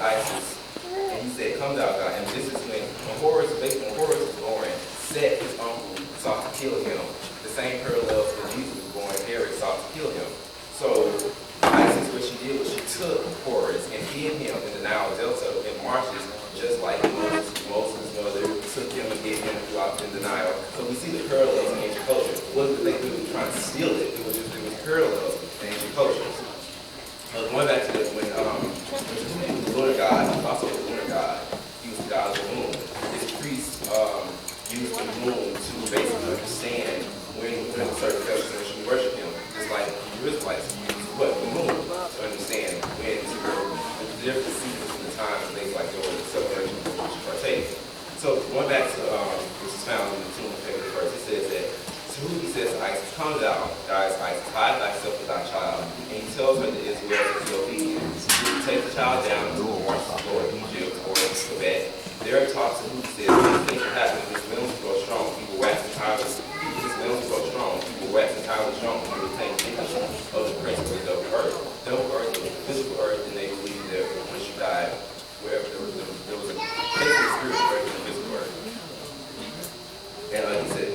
Isis, and he said, "Come thou, God." And this is when Horus was born, Set, his uncle, sought to kill him. The same parallels when Jesus was born, Herod sought to kill him. So Isis, what she did was she took Horus and hid him in the Nile Delta in marshes, just like Moses' mother took him and hid him throughout in the Nile. So we see the parallels in ancient culture. It wasn't that they were trying to steal it. It was parallels in ancient cultures. Going back to this, when he was the lunar god, he was also the lunar god. He was the god of the moon. His priests used the moon to basically understand when a certain person should worship him. Just like the Israelites used the moon to understand when the different seasons and the times and things like that, or the celebration of which you partake. So going back to which is found in the tomb of David verse, it says that to who he says to Isis, "Come down, guys, Isis, hide thyself with thy child." And he tells her that Israel to be obedient. He will take the child down to the or Egypt or Tibet. There are talks to who he says, "These things will happen. His limbs will grow strong. He will wax entirely. His limbs will grow strong. He will wax entirely strong. He will take image of the prince of the double earth." Double earth is the physical earth, and they believe that when she died, wherever there was a basically spiritual earth and the physical earth. And he said,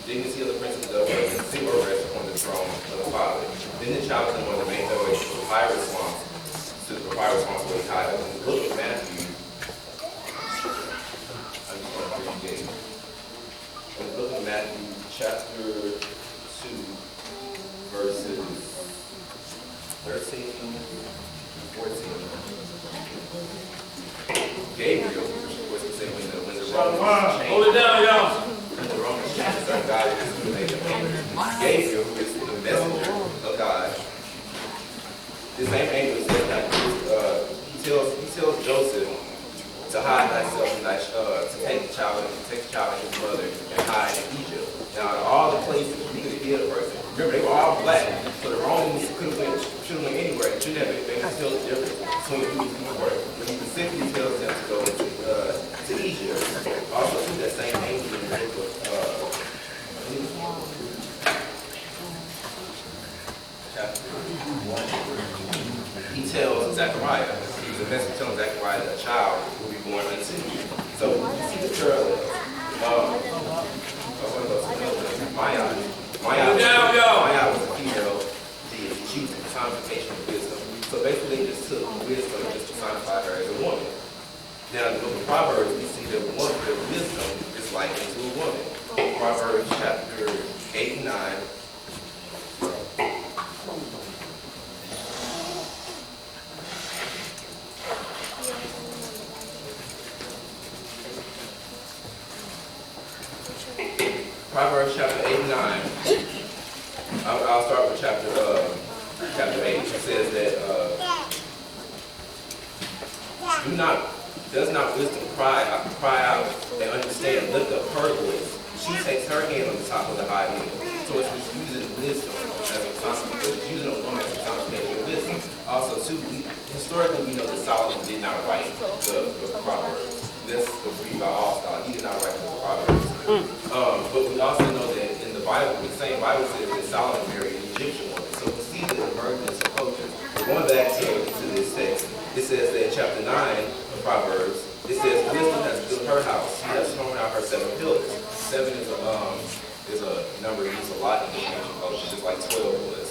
dignity of the prince of the double earth, and sit or rest upon the throne of the Father. Then the child and the mother made their way to the papyrus swamp, where he hid. And look at Matthew. I'm just going to read it. And look at Matthew chapter 2, verses 13 and 14. Gabriel, which was said when the Romans changed. Hold it down, y'all. When the Romans changed our God, Gabriel, who is the messenger of God, this same angel said that he tells Joseph to hide thyself and to take the child and his mother and hide in Egypt. Now, all the places you could have hid a person, remember they were all black, so the Romans should have went anywhere. It shouldn't have been tell the difference between who these were. But he specifically tells them to go to Egypt. Also, to that same angel in the book of chapter 1, he tells Zechariah, he was a messenger telling Zechariah that a child will be born unto you. So you see the parallel. Maya was a female deity. She was the personification of wisdom. So basically they just took wisdom and just personified her as a woman. Now in the book of Proverbs, we see that the wisdom is likened to a woman. Proverbs chapter 8 and 9. Proverbs chapter 8 and 9. I'll start with chapter 8. It says that does not wisdom cry out and understand, lift up her voice. She takes her hand on the top of the high hill. So it's using wisdom as a concept, but it's using a woman as a concept of wisdom. Also, too, historically we know that Solomon did not write the Proverbs. That's agreed by all scholars. He did not write the Proverbs. But we also know that in the Bible, the same Bible says that Solomon married an Egyptian woman. So we see the emergence of culture. Going back to this text, it says that in chapter 9 of Proverbs, it says, "Wisdom has built her house. She has thrown out her 7 pillars." 7 is a number used a lot in ancient culture, just like 12 was.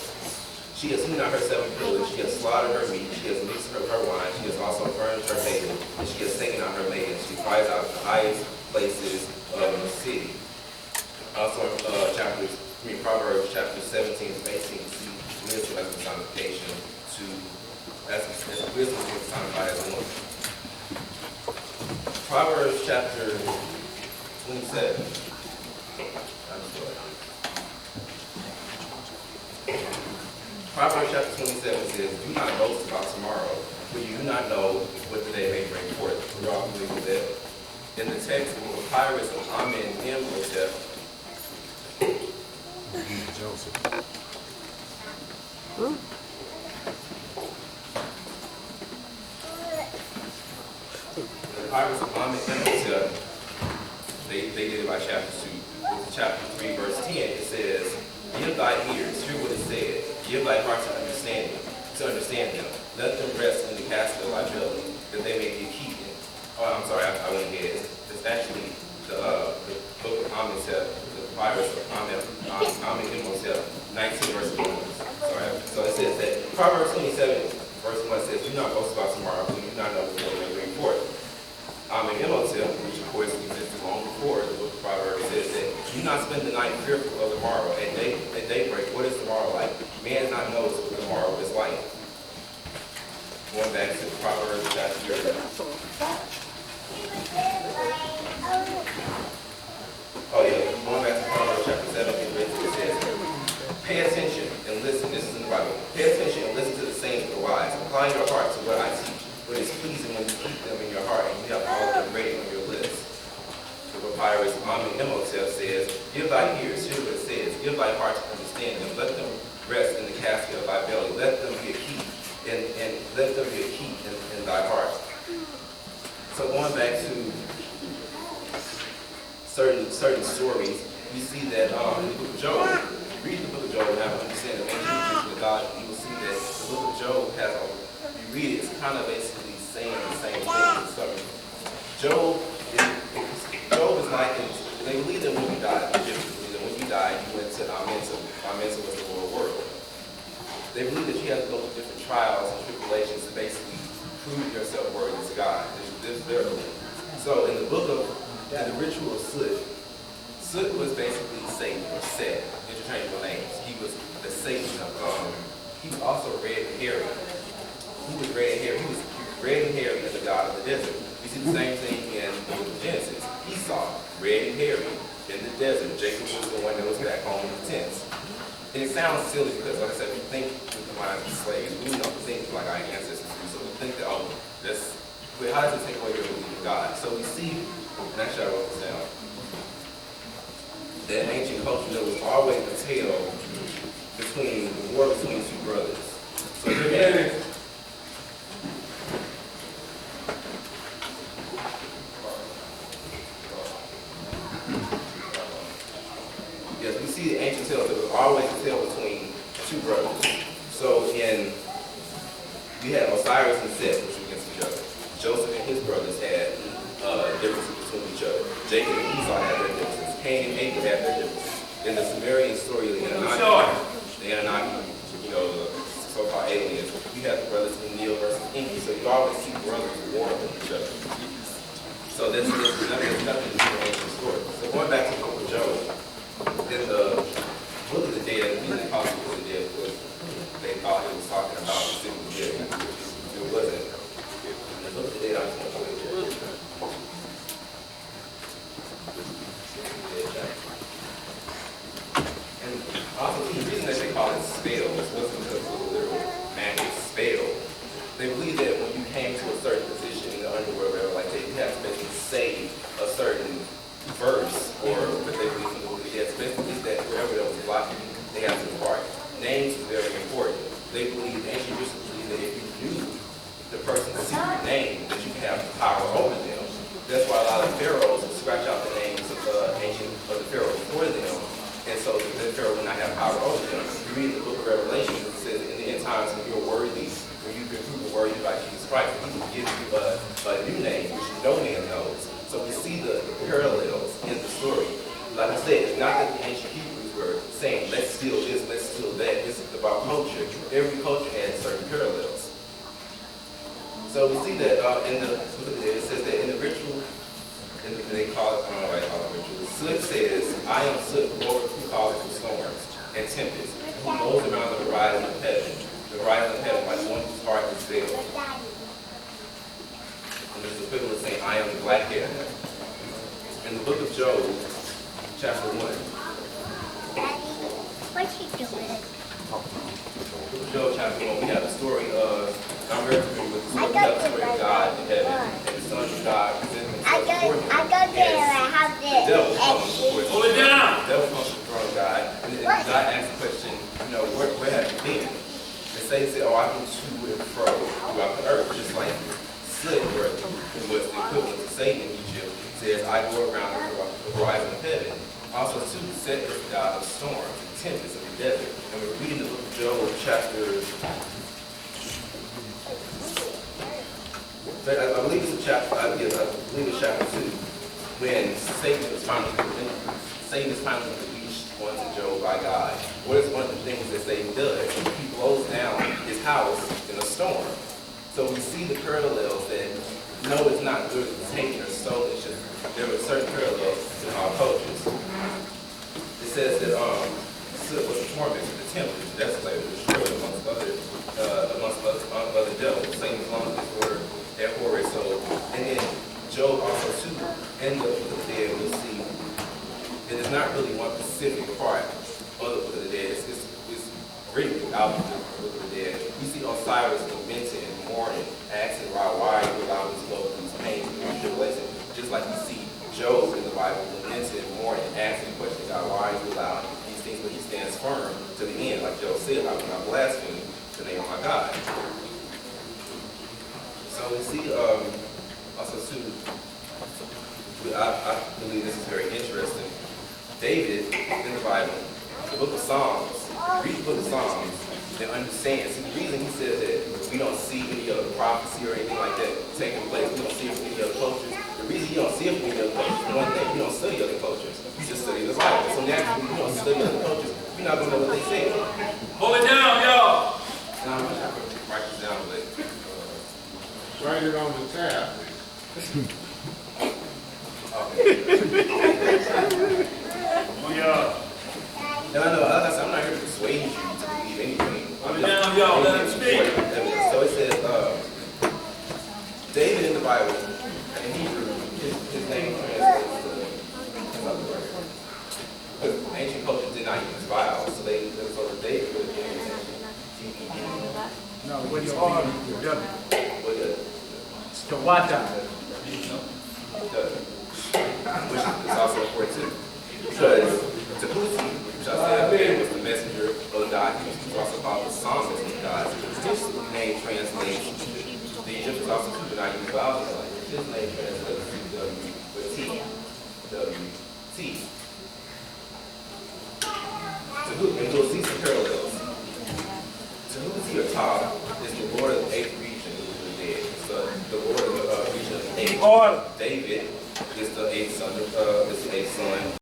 She has hewn out her 7 pillars. She has slaughtered her meat. She has mixed her wine. She has also furnished her table, and she has taken out her maidens. She cries out in the highest places of the city. Also, Proverbs chapter 17 and 18, see wisdom as a personification as wisdom is personified as a woman. Proverbs chapter 27. Proverbs chapter 27 says, "Do not boast about tomorrow, for you do not know what the day may bring forth." We all believe with that. In the text, the papyrus of Amen M. Joseph. The papyrus of Amen M. Joseph, they did it by chapter 2. With chapter 3, verse 10, it says, "Give thy ears, hear what is said. Give thy heart to understand them. Let them rest in the casket of thy belly. sorry, I went ahead. It's actually the book of Amenhotep, the papyrus of Amenhotep, 19 verse 1. Sorry. So it says that Proverbs 27 verse 1 says, "Do not boast about tomorrow, for you do not know what will bring forth." Amenhotep, which of course existed long before the book of Proverbs, says that, "Do not spend the night fearful of the morrow. At daybreak, what is tomorrow like? Man not knows what tomorrow is like." Going back to Proverbs chapter. Oh yeah, going back to Proverbs chapter 7, it says, "Pay attention and listen." This is in the Bible. "Pay attention and listen to the sayings of the wise. Apply your heart to what I teach. But it's pleasing when you keep them in your heart and you have all of them ready on your lips." The papyrus Amenhotep says, "Give thy ears," here's what it says, "give thy heart to understand them. Let them rest in the casket of thy belly. Let them be a key, and let them be a key in thy heart." So going back to certain stories, we see that in the book of Job, read the book of Job and have an understanding of ancient Egyptian mythology, you will see that the book of Job has you read it, it's kind of basically saying the same thing. Job is like, they believe that when you die, the Egyptians believe that when you die, you went to Amenhotep. Amenhotep was the lower world. They believe that you have to go through different trials and tribulations to basically prove yourself worthy to God. This is their belief. So in the ritual of Soot was basically Satan or Set, interchangeable names. He was the Satan of, he was also red and hairy. He was red and hairy. He was red and hairy as the god of the desert. We see the same thing in the book of Genesis. Esau, red and hairy in the desert. Jacob was the one that was back home in the tents. And it sounds silly because, like I said, we think with the minds of slaves. We don't think like our ancestors do. So we think that, oh, how does it take away your belief in God? So we see, and actually I wrote this down, that ancient culture, there was always a tale between the war between two brothers. So yes, we see the ancient tales. There was always a tale between two brothers. So we had Osiris and Seth, which were against each other. Joseph and his brothers had differences between each other. Jacob and Esau had their differences. Cain and Abel had their differences. In the Sumerian story, the Anunnaki, the so-called aliens, you have the brothers Enlil versus Enki. So you always see brothers warring with each other. So there's nothing to the ancient story. So going back to the book of Job, in the book of the dead, the reason they called it the book of the dead was they thought it was talking about the city of the dead. It wasn't. In the book of the dead, I just want to go there. And also, the reason that they call it spells wasn't because it was a literal magic spell. They believe that when you came to a certain position in the underworld, whatever, like that, you have to basically say a certain verse, or what they believe in the book of the dead. Basically, that wherever there was blocking, they have to depart. Names are very important. They believe, ancient Egyptians believe that if you knew the person's secret name, that you have power over them. That's why a lot of pharaohs would scratch out the names of the pharaohs before them, and so the pharaoh would not have power over them. You read the book of Revelation, it says in the end times when you're worthy, when you've been proven worthy by Jesus Christ, he will give you a new name which no man knows. So we see the parallels in the story. Like I said, it's not that the ancient Hebrews were saying, let's steal this, let's steal that. This is about culture. Every culture had certain parallels. So we see that it says that in the ritual, they call it, I don't know why they call it ritual. Soot says, "I am Soot, Lord, who causes the storms and tempests, who goes around the horizon of heaven, like one whose heart is veiled." And there's a equivalent saying, "I am the black hair." In the book of Job, chapter 1. Daddy, what's he doing? Book of Job, chapter 1, we have the story of, I'm very familiar with the story, we have the story of God in heaven, and the Son of God presenting himself before him. I go there and I have this. The devil comes before him. Hold it down! The devil comes to the throne of God, and God asks the question, where have you been? And Satan said, oh, I've been to and fro throughout the earth, just like Soot, who was the equivalent to Satan in Egypt, says, I go around the horizon of heaven. Also, too, Set is the God of storms and tempests in the desert. And we're reading the book of Job, chapter But I believe it's chapter. I believe it's chapter 2, when Satan is finally released onto Job by God. What is one of the things that Satan does? He blows down his house in a storm. So we see the parallels that no, it's not good to take or stolen. It's just there are certain parallels in our cultures. It says that Sid was tormented, the temple, desolated, destroyed amongst other devils. Satan was long disorder at horror. So, and then Job also too, in the Book of the Dead, we'll see it is not really one specific part of the Book of the Dead. It's written out the Book of the Dead. We see Osiris lamenting and mourning, asking why you allow me to go through these pains and tribulations. Just like you see Job in the Bible lamenting and mourning, asking the question, God, why are you allowing these things? But he stands firm to the end, like Job said, I will not blaspheme the name of my God. So we see also too, I believe this is very interesting. David in the Bible, the book of Psalms, read the book of Psalms and understand. See, the reason he says that we don't see any other prophecy or anything like that taking place, we don't see it from any other cultures. The reason you don't see it from any other cultures is one thing, you don't study other cultures. You just study the Bible. So naturally, you don't study other cultures, you're not going to know what they say. Hold it down, y'all. Now, I'm going to write this down, but Write it on the tab. Yeah. and I know, like I said, I'm not here to persuade you to believe anything. Hold it down, y'all. Let him speak. So it says, David in the Bible, in Hebrew, his name translates to another word. Because ancient cultures did not use vowels, so the David would have been T-E-D. No, what you are, you're done. With the Tawata. which is also important too. Because Tahuti, which I said was the messenger of God, he was also called the psalmist of God. His name translates, the Egyptians also could not use vowels, his name translates to W with T. W-T. Tahuti, and we'll see some parallels. Tahuti or Ta is the Lord of the 8th region of the dead. So the Lord of the region of the 8th. David is the 8th son.